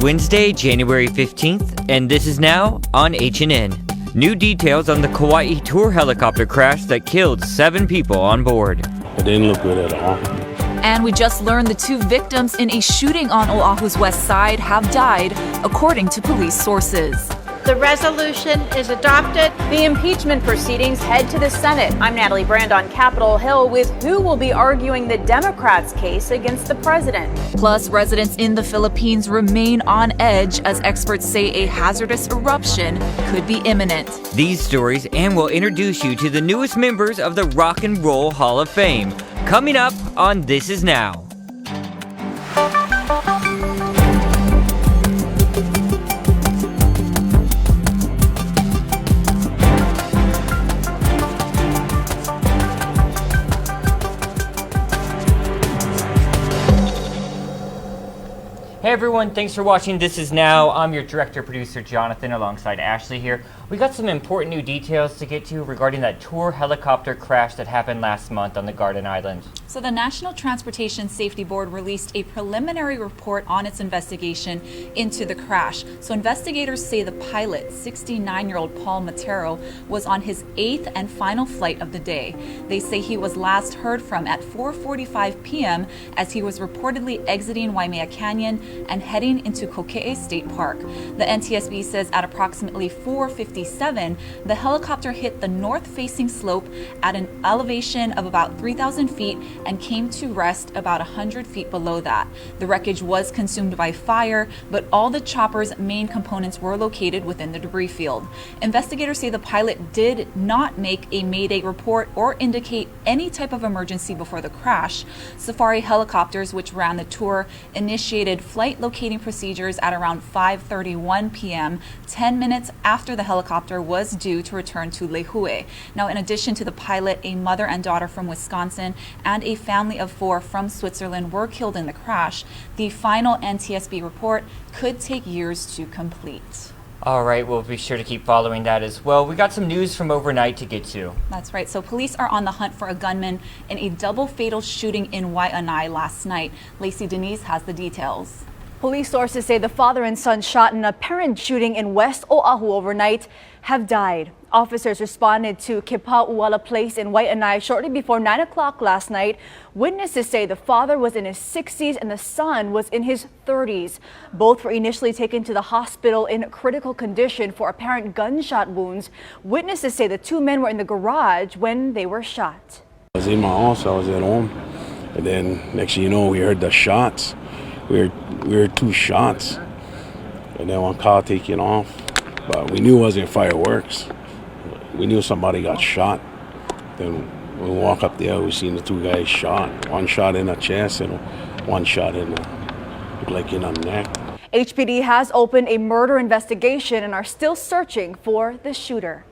Wednesday, January 15th, and this is now on HNN. New details on the Kauai tour helicopter crash that killed 7 people on board. It didn't look good at all. And we just learned the 2 victims in a shooting on Oahu's west side have died, according to police sources. The resolution is adopted. The impeachment proceedings head to the Senate. I'm Natalie Brand on Capitol Hill with who will be arguing the Democrats' case against the president. Plus, residents in the Philippines remain on edge as experts say a hazardous eruption could be imminent. These stories, and we'll introduce you to the newest members of the Rock and Roll Hall of Fame, coming up on This Is Now. Hey everyone, thanks for watching This Is Now. I'm your director-producer Jonathan alongside Ashley here. We got some important new details to get to regarding that tour helicopter crash that happened last month on the Garden Island. So the National Transportation Safety Board released a preliminary report on its investigation into the crash. So investigators say the pilot, 69-year-old Paul Matero, was on his 8th and final flight of the day. They say he was last heard from at 4:45 p.m. as he was reportedly exiting Waimea Canyon and heading into Kokee State Park. The NTSB says at approximately 4:57, the helicopter hit the north-facing slope at an elevation of about 3,000 feet and came to rest about 100 feet below that. The wreckage was consumed by fire, but all the chopper's main components were located within the debris field. Investigators say the pilot did not make a Mayday report or indicate any type of emergency before the crash. Safari helicopters, which ran the tour, initiated flight locating procedures at around 5:31 p.m., 10 minutes after the helicopter was due to return to Lehue. Now, in addition to the pilot, a mother and daughter from Wisconsin and a family of 4 from Switzerland were killed in the crash. The final NTSB report could take years to complete. All right, we'll be sure to keep following that as well. We got some news from overnight to get to. That's right. So police are on the hunt for a gunman in a double fatal shooting in Waianae last night. Lacey Denise has the details. Police sources say the father and son shot in an apparent shooting in West Oahu overnight have died. Officers responded to Kipauala Place in Waianae shortly before 9 o'clock last night. Witnesses say the father was in his 60s and the son was in his 30s. Both were initially taken to the hospital in critical condition for apparent gunshot wounds. Witnesses say the 2 men were in the garage when they were shot. I was in my house, I was at home, and then next thing you know, we heard the shots. We heard 2 shots, and then one car taking off, but we knew it wasn't fireworks. We knew somebody got shot. Then when we walk up there, we seen the 2 guys shot. One shot in the chest and one shot in the neck. HPD has opened a murder investigation and are still searching for the shooter.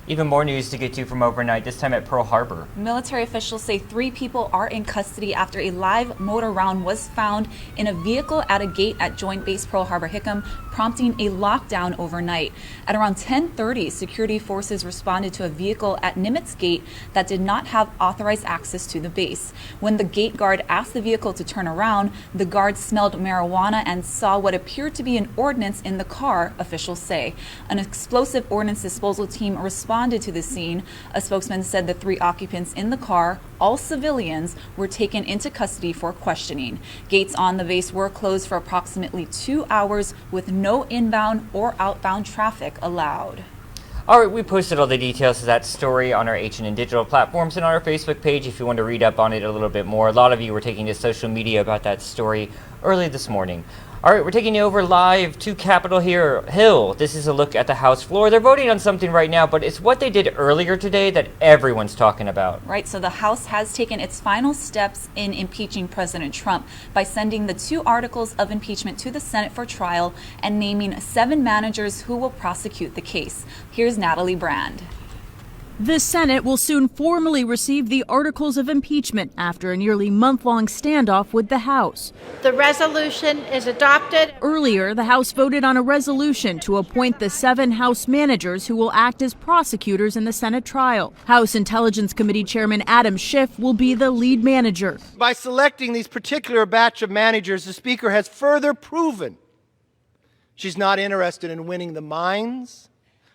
Even more news to get to from overnight, this time at Pearl Harbor. Military officials say 3 people are in custody after a live motor round was found in a vehicle at a gate at Joint Base Pearl Harbor Hickam, prompting a lockdown overnight. At around 10:30, security forces responded to a vehicle at Nimitz Gate that did not have authorized access to the base. When the gate guard asked the vehicle to turn around, the guard smelled marijuana and saw what appeared to be an ordnance in the car, officials say. An explosive ordnance disposal team responded to the scene. A spokesman said the 3 occupants in the car, all civilians, were taken into custody for questioning. Gates on the base were closed for approximately 2 hours with no inbound or outbound traffic allowed. All right, we posted all the details of that story on our HNN digital platforms and on our Facebook page if you want to read up on it a little bit more. A lot of you were taking to social media about that story early this morning. All right, we're taking you over live to Capitol Hill. This is a look at the House floor. They're voting on something right now, but it's what they did earlier today that everyone's talking about. Right, so the House has taken its final steps in impeaching President Trump by sending the 2 articles of impeachment to the Senate for trial and naming 7 managers who will prosecute the case. Here's Natalie Brand. The Senate will soon formally receive the articles of impeachment after a nearly month-long standoff with the House. The resolution is adopted. Earlier, the House voted on a resolution to appoint the 7 House managers who will act as prosecutors in the Senate trial. House Intelligence Committee Chairman Adam Schiff will be the lead manager. By selecting these particular batch of managers, the Speaker has further proven She's not interested in winning the minds,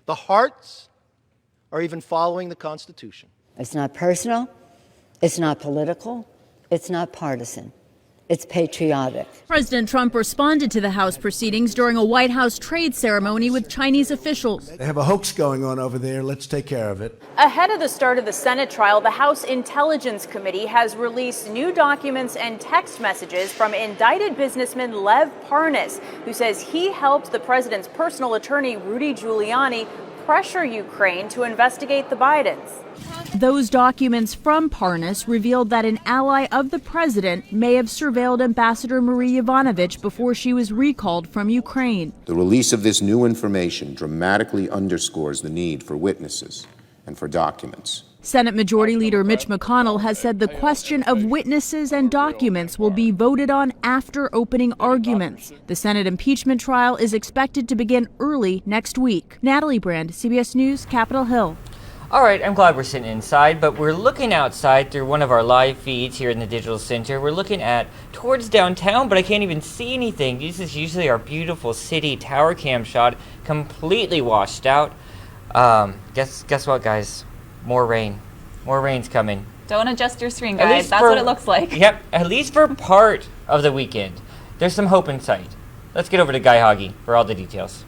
the hearts, or even following the Constitution. It's not personal, it's not political, it's not partisan. It's patriotic. President Trump responded to the House proceedings during a White House trade ceremony with Chinese officials. They have a hoax going on over there. Let's take care of it. Ahead of the start of the Senate trial, the House Intelligence Committee has released new documents and text messages from indicted businessman Lev Parnas, who says he helped the president's personal attorney, Rudy Giuliani, pressure Ukraine to investigate the Bidens. Those documents from Parnas revealed that an ally of the president may have surveilled Ambassador Marie Yovanovitch before she was recalled from Ukraine. The release of this new information dramatically underscores the need for witnesses and for documents. Senate Majority Leader Mitch McConnell has said the question of witnesses and documents will be voted on after opening arguments. The Senate impeachment trial is expected to begin early next week. Natalie Brand, CBS News, Capitol Hill. All right, I'm glad we're sitting inside, but we're looking outside through one of our live feeds here in the Digital Center. We're looking towards downtown, but I can't even see anything. This is usually our beautiful city tower cam shot, completely washed out. Guess what, guys? More rain. More rain's coming. Don't adjust your screen, guys. That's what it looks like. Yep, at least for part of the weekend. There's some hope in sight. Let's get over to Guy Hoggy for all the details.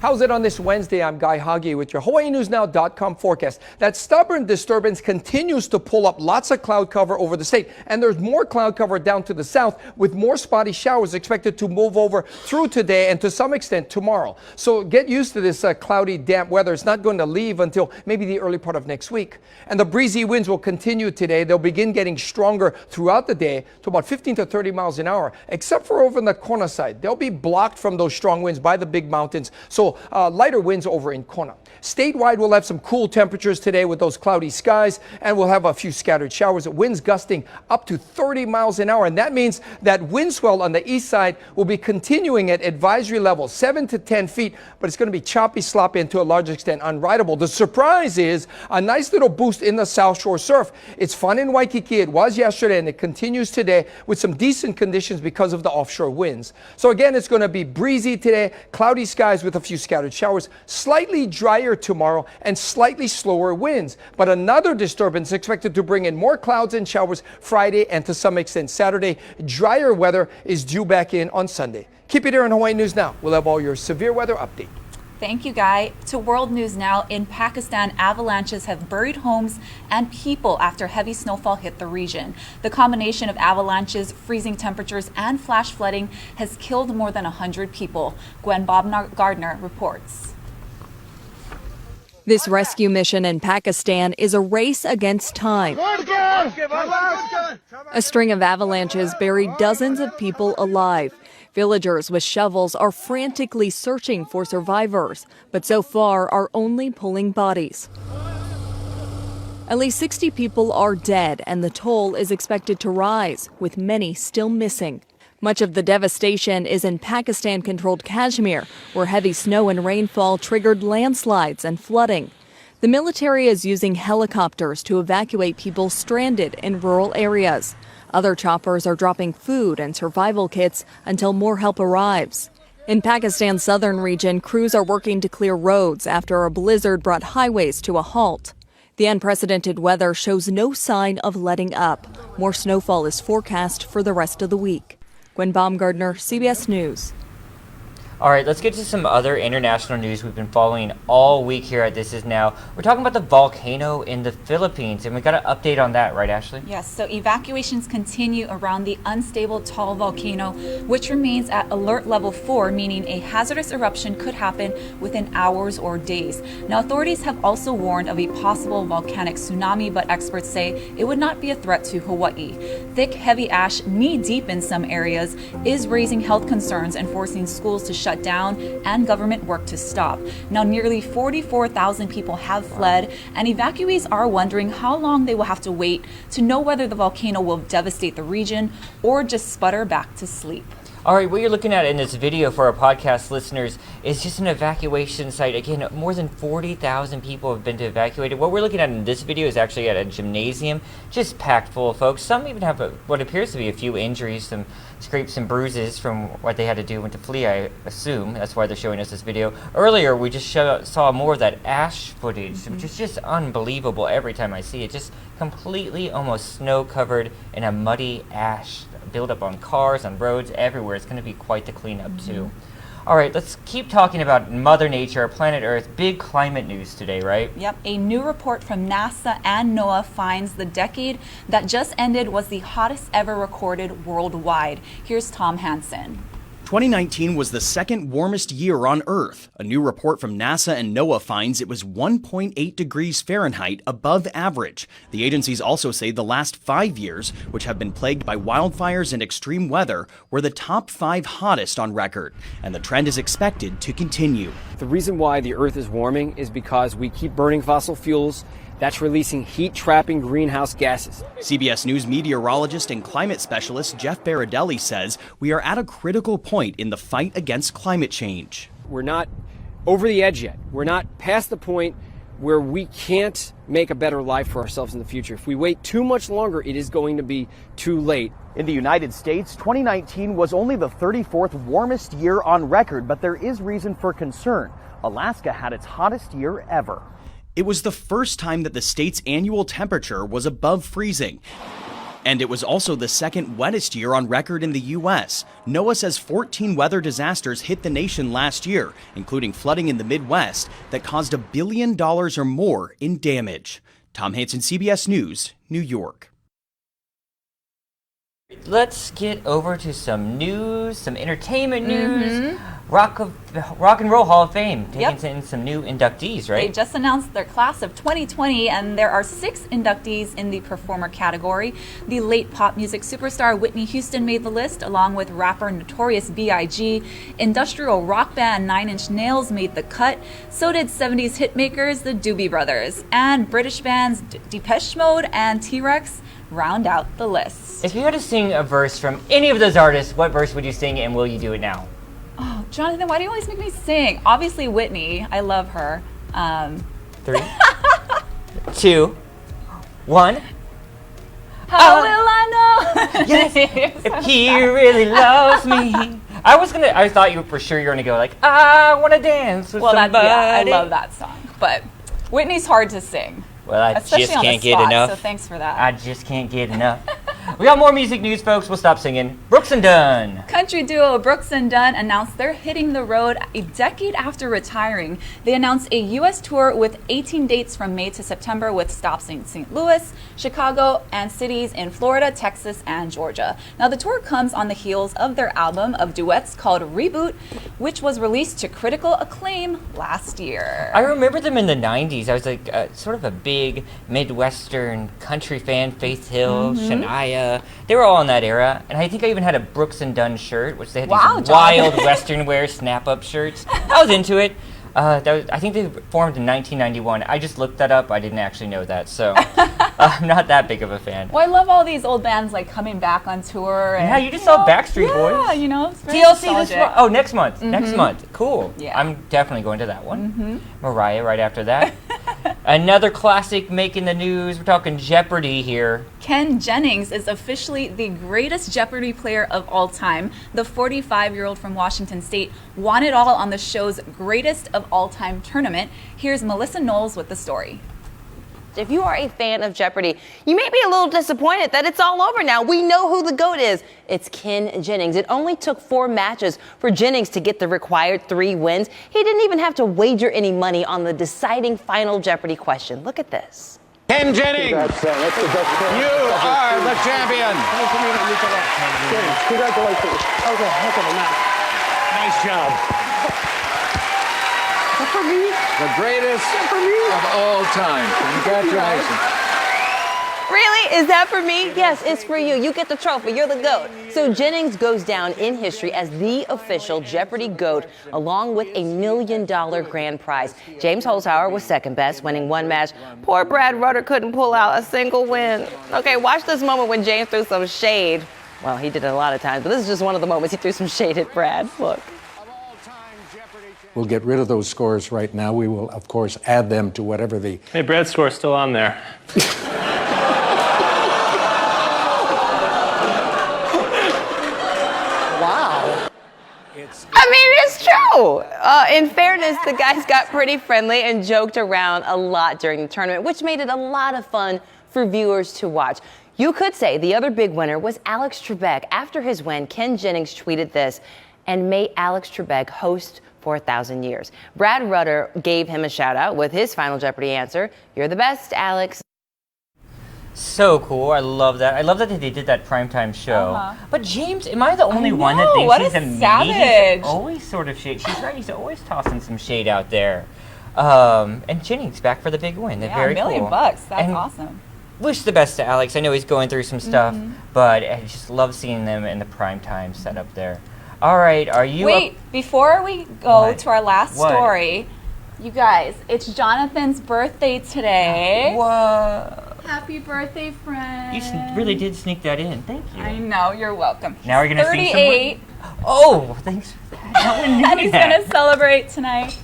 How's it on this Wednesday? I'm Guy Hoggy with your HawaiiNewsNow.com forecast. That stubborn disturbance continues to pull up lots of cloud cover over the state. And there's more cloud cover down to the south with more spotty showers expected to move over through today and to some extent tomorrow. So get used to this cloudy, damp weather. It's not going to leave until maybe the early part of next week. And the breezy winds will continue today. They'll begin getting stronger throughout the day to about 15 to 30 miles an hour, except for over on the Kona side. They'll be blocked from those strong winds by the big mountains. So lighter winds over in Kona. Statewide, we'll have some cool temperatures today with those cloudy skies, and we'll have a few scattered showers. Winds gusting up to 30 miles an hour, and that means that wind swell on the east side will be continuing at advisory level, 7 to 10 feet, but it's going to be choppy, sloppy, and to a large extent unrideable. The surprise is a nice little boost in the South Shore surf. It's fun in Waikiki. It was yesterday, and it continues today with some decent conditions because of the offshore winds. So again, it's going to be breezy today, cloudy skies with a few scattered showers, slightly drier tomorrow, and slightly slower winds. But another disturbance expected to bring in more clouds and showers Friday and to some extent Saturday. Drier weather is due back in on Sunday. Keep it here on Hawaii News Now. We'll have all your severe weather update. Thank you, Guy. To World News Now, in Pakistan, avalanches have buried homes and people after heavy snowfall hit the region. The combination of avalanches, freezing temperatures, and flash flooding has killed more than 100 people. Gwen Baumgardner reports. This rescue mission in Pakistan is a race against time. A string of avalanches buried dozens of people alive. Villagers with shovels are frantically searching for survivors, but so far are only pulling bodies. At least 60 people are dead, and the toll is expected to rise, with many still missing. Much of the devastation is in Pakistan-controlled Kashmir, where heavy snow and rainfall triggered landslides and flooding. The military is using helicopters to evacuate people stranded in rural areas. Other choppers are dropping food and survival kits until more help arrives. In Pakistan's southern region, crews are working to clear roads after a blizzard brought highways to a halt. The unprecedented weather shows no sign of letting up. More snowfall is forecast for the rest of the week. Gwen Baumgardner, CBS News. All right, let's get to some other international news we've been following all week here at This Is Now. We're talking about the volcano in the Philippines, and we got an update on that, right, Ashley? Yes, so evacuations continue around the unstable tall volcano, which remains at alert level 4, meaning a hazardous eruption could happen within hours or days. Now, authorities have also warned of a possible volcanic tsunami, but experts say it would not be a threat to Hawaii. Thick, heavy ash, knee-deep in some areas, is raising health concerns and forcing schools to shut down and government work to stop. Now, nearly 44,000 people have fled, and evacuees are wondering how long they will have to wait to know whether the volcano will devastate the region or just sputter back to sleep. All right, what you're looking at in this video for our podcast listeners is just an evacuation site. Again, more than 40,000 people have been evacuated. What we're looking at in this video is actually at a gymnasium, just packed full of folks. Some even have what appears to be a few injuries, some scrapes and bruises from what they had to do when to flee, I assume. That's why they're showing us this video. Earlier, we just saw more of that ash footage, which is just unbelievable every time I see it. Just completely almost snow-covered in a muddy ash buildup on cars, on roads, everywhere. It's going to be quite the cleanup, too. All right, let's keep talking about Mother Nature, planet Earth. Big climate news today, right? Yep. A new report from NASA and NOAA finds the decade that just ended was the hottest ever recorded worldwide. Here's Tom Hansen. 2019 was the second warmest year on Earth. A new report from NASA and NOAA finds it was 1.8 degrees Fahrenheit above average. The agencies also say the last 5 years, which have been plagued by wildfires and extreme weather, were the top 5 hottest on record. And the trend is expected to continue. The reason why the Earth is warming is because we keep burning fossil fuels. That's releasing heat-trapping greenhouse gases. CBS News meteorologist and climate specialist Jeff Baradelli says we are at a critical point in the fight against climate change. We're not over the edge yet. We're not past the point where we can't make a better life for ourselves in the future. If we wait too much longer, it is going to be too late. In the United States, 2019 was only the 34th warmest year on record, but there is reason for concern. Alaska had its hottest year ever. It was the first time that the state's annual temperature was above freezing. And it was also the second wettest year on record in the U.S. NOAA says 14 weather disasters hit the nation last year, including flooding in the Midwest that caused $1 billion or more in damage. Tom Hansen, CBS News, New York. Let's get over to some news, some entertainment news. Rock and Roll Hall of Fame taking in some new inductees, right? They just announced their class of 2020, and there are 6 inductees in the performer category. The late pop music superstar Whitney Houston made the list, along with rapper Notorious B.I.G. Industrial rock band 9 Inch Nails made the cut. So did 70s hitmakers the Doobie Brothers, and British bands Depeche Mode and T-Rex round out the list. If you had to sing a verse from any of those artists, what verse would you sing, and will you do it now? Oh, Jonathan, why do you always make me sing? Obviously, Whitney. I love her. 3, 2, 1. How will I know? Yes, if he really loves me. I thought you for sure you were gonna go like, I wanna dance with somebody. I love that song. But Whitney's hard to sing. Well, I Especially just on can't the get spot, enough. So thanks for that. I just can't get enough. We got more music news, folks. We'll stop singing. Brooks and Dunn. Country duo Brooks and Dunn announced they're hitting the road a decade after retiring. They announced a U.S. tour with 18 dates from May to September with stops in St. Louis, Chicago, and cities in Florida, Texas, and Georgia. Now, the tour comes on the heels of their album of duets called Reboot, which was released to critical acclaim last year. I remember them in the 90s. I was like sort of a big Midwestern country fan. Faith Hill, Shania. They were all in that era. And I think I even had a Brooks and Dunn shirt, which they had these wild Western wear snap-up shirts. I was into it. I think they formed in 1991. I just looked that up. I didn't actually know that, so I'm not that big of a fan. Well, I love all these old bands like coming back on tour. And, yeah, you just saw Backstreet Boys. Yeah, you know, it's very TLC this month. Oh, next month. Next month. Cool. Yeah. I'm definitely going to that one. Mariah right after that. Another classic making the news. We're talking Jeopardy here. Ken Jennings is officially the greatest Jeopardy player of all time. The 45-year-old from Washington State won it all on the show's greatest of all-time tournament. Here's Melissa Knowles with the story. If you are a fan of Jeopardy, you may be a little disappointed that it's all over now. We know who the GOAT is. It's Ken Jennings. It only took 4 matches for Jennings to get the required 3 wins. He didn't even have to wager any money on the deciding final Jeopardy question. Look at this. Ken Jennings, you are the champion. Congratulations. Okay, heck of a match. Nice job. For me? The greatest of all time. Congratulations. Really? Is that for me? Yes, it's for you. You get the trophy. You're the GOAT. So Jennings goes down in history as the official Jeopardy GOAT, along with $1 million grand prize. James Holzhauer was second best, winning 1 match. Poor Brad Rutter couldn't pull out a single win. Okay, watch this moment when James threw some shade. Well, he did it a lot of times, but this is just one of the moments he threw some shade at Brad. Look. We'll get rid of those scores right now. We will, of course, add them to whatever the... Hey, Brad's score's still on there. Wow. I mean, it's true. In fairness, the guys got pretty friendly and joked around a lot during the tournament, which made it a lot of fun for viewers to watch. You could say the other big winner was Alex Trebek. After his win, Ken Jennings tweeted this, "And may Alex Trebek host for 1,000 years." Brad Rutter gave him a shout out with his Final Jeopardy answer. "You're the best, Alex." So cool. I love that. I love that they did that primetime show. But James, am I the only one that thinks what he's a amazing? savage. He's always sort of shade. She's right. He's always tossing some shade out there. And Jennings back for the big win. They're very $1 million cool. bucks. That's And awesome. Wish the best to Alex. I know he's going through some stuff, but I just love seeing them in the primetime setup there. All right, are you Wait, before we go What? to our last What? story, you guys, it's Jonathan's birthday today. Whoa. Happy birthday, friend. You really did sneak that in. Thank you. I know, you're welcome. Now we're going to see 38. Oh, thanks for that. No one knew And he's that. going to celebrate tonight.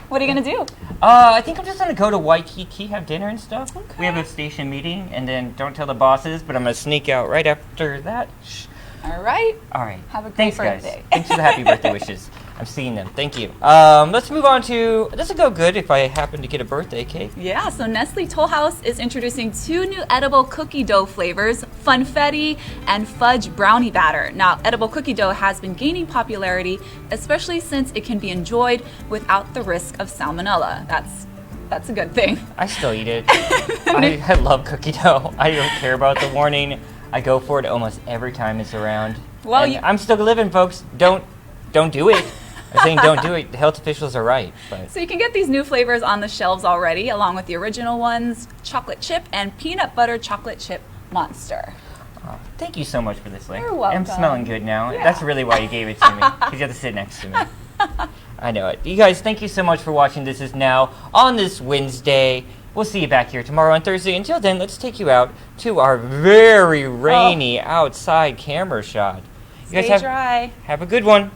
What are you going to do? I think I'm just going to go to Waikiki, have dinner and stuff. Okay. We have a station meeting, and then don't tell the bosses, but I'm going to sneak out right after that. Shh. All right. All right. Have a great Thanks, birthday. guys. Thanks for the happy birthday wishes. I'm seeing them. Thank you. Let's move on to, this will go good if I happen to get a birthday cake. Yeah, so Nestle Toll House is introducing 2 new edible cookie dough flavors, Funfetti and Fudge Brownie Batter. Now, edible cookie dough has been gaining popularity, especially since it can be enjoyed without the risk of salmonella. That's a good thing. I still eat it. I love cookie dough. I don't care about the warning. I go for it almost every time it's around. Well, And I'm still living, folks. Don't do it. I'm saying don't do it. The health officials are right. But So you can get these new flavors on the shelves already, along with the original ones, chocolate chip and peanut butter chocolate chip monster. thank you so much for this, Lick. You're welcome. I'm smelling good now. Yeah. That's really why you gave it to me, because you have to sit next to me. I know it. You guys, thank you so much for watching This Is Now on this Wednesday. We'll see you back here tomorrow on Thursday. Until then, let's take you out to our very rainy outside camera shot. You guys Stay dry. have a good one.